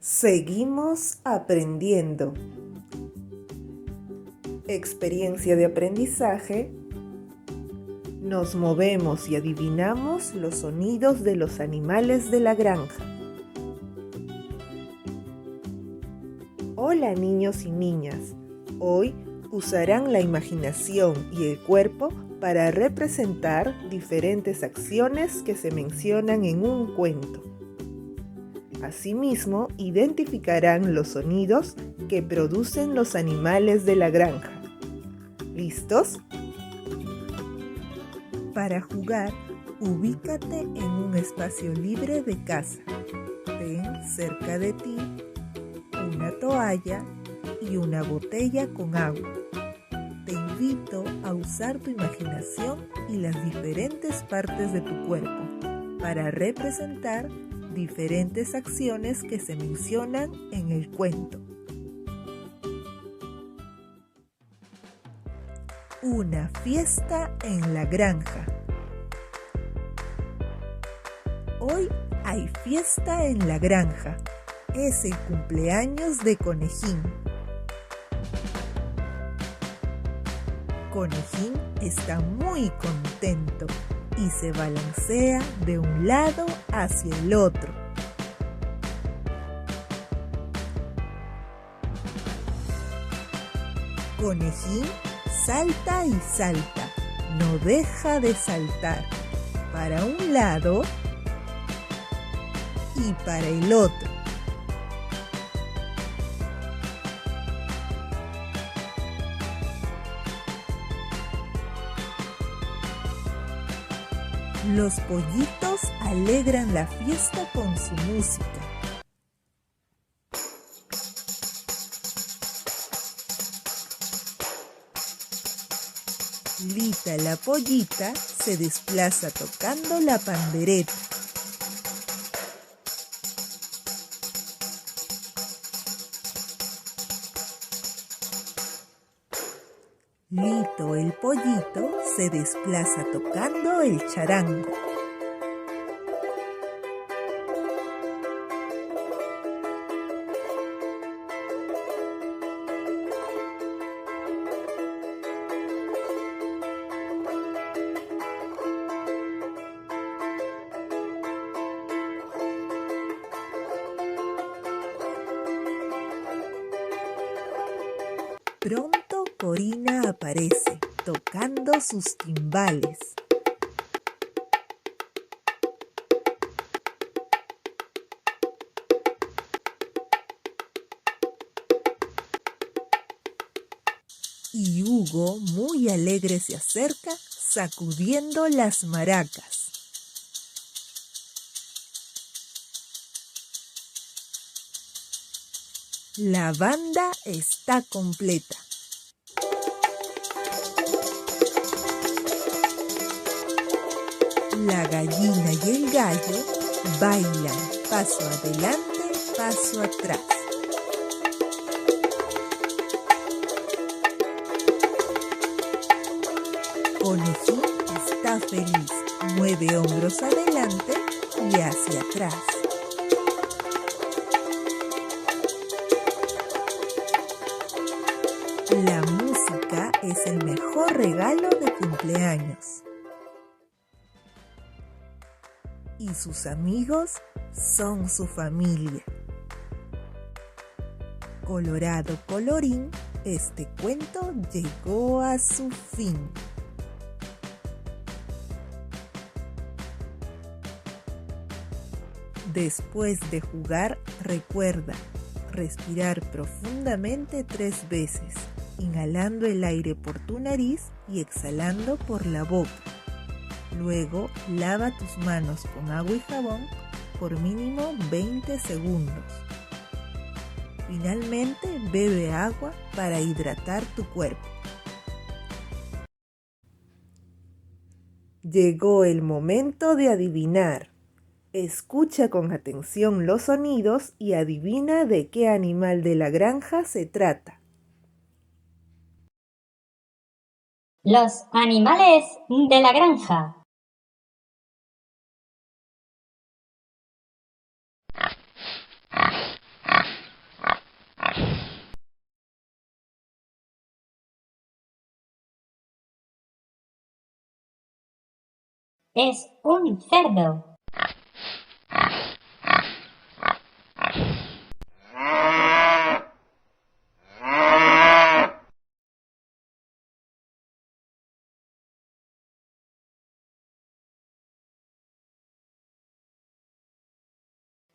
Seguimos aprendiendo. Experiencia de aprendizaje. Nos movemos y adivinamos los sonidos de los animales de la granja. Hola niños y niñas. Hoy usarán la imaginación y el cuerpo para representar diferentes acciones que se mencionan en un cuento. Asimismo, identificarán los sonidos que producen los animales de la granja. ¿Listos? Para jugar, ubícate en un espacio libre de casa. Ten cerca de ti una toalla y una botella con agua. Te invito a usar tu imaginación y las diferentes partes de tu cuerpo para representar diferentes acciones que se mencionan en el cuento. Una fiesta en la granja. Hoy hay fiesta en la granja. Es el cumpleaños de Conejín. Conejín está muy contento y se balancea de un lado hacia el otro. Conejín salta y salta, no deja de saltar, para un lado y para el otro. Los pollitos alegran la fiesta con su música. Lita la pollita se desplaza tocando la pandereta. Lito el pollito se desplaza tocando el charango. Pronto Corina aparece, tocando sus timbales. Y Hugo, muy alegre, se acerca, sacudiendo las maracas. La banda está completa. La gallina y el gallo bailan paso adelante, paso atrás. Conejín está feliz, mueve hombros adelante y hacia atrás. La música es el mejor regalo de cumpleaños. Y sus amigos son su familia. Colorado colorín, este cuento llegó a su fin. Después de jugar, recuerda respirar profundamente 3 veces, inhalando el aire por tu nariz y exhalando por la boca. Luego, lava tus manos con agua y jabón por mínimo 20 segundos. Finalmente, bebe agua para hidratar tu cuerpo. Llegó el momento de adivinar. Escucha con atención los sonidos y adivina de qué animal de la granja se trata. Los animales de la granja. Es un cerdo.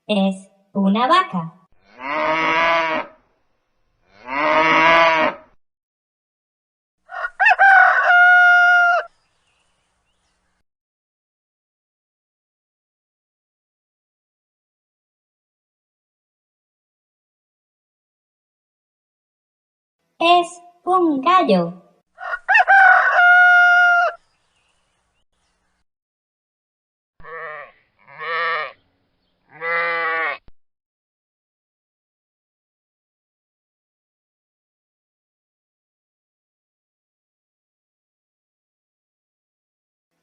Es una vaca. Es un gallo.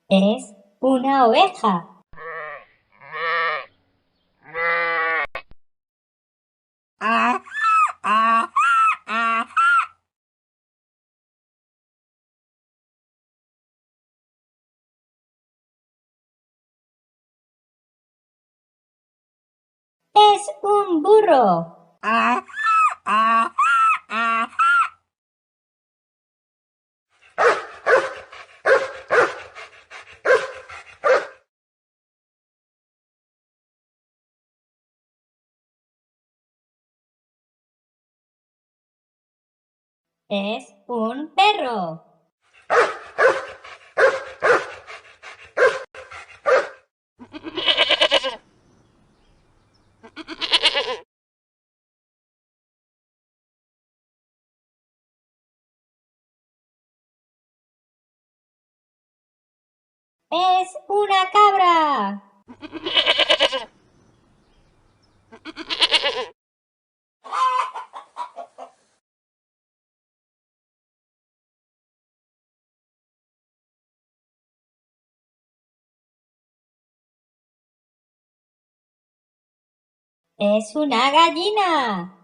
Es una oveja. Es un burro. Es un perro. Es una cabra. Es una gallina.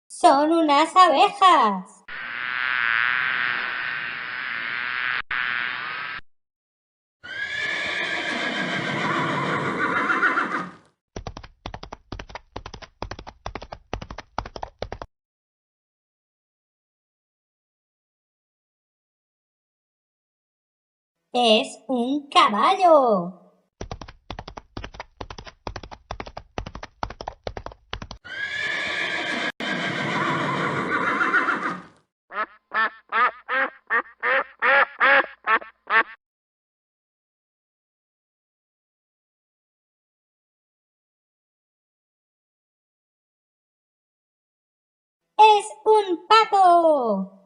Son unas abejas. Es un caballo. Es un pato.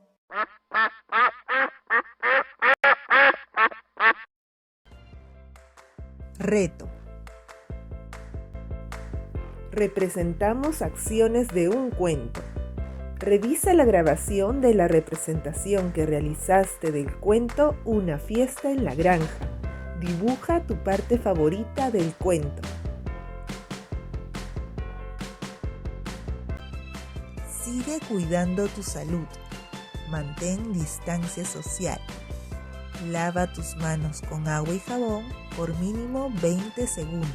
Reto. Representamos acciones de un cuento. Revisa la grabación de la representación que realizaste del cuento Una fiesta en la granja. Dibuja tu parte favorita del cuento. Sigue cuidando tu salud. Mantén distancia social. Lava tus manos con agua y jabón por mínimo 20 segundos.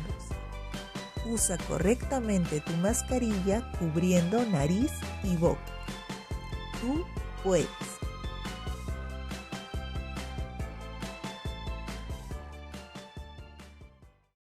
Usa correctamente tu mascarilla cubriendo nariz y boca. Tú puedes.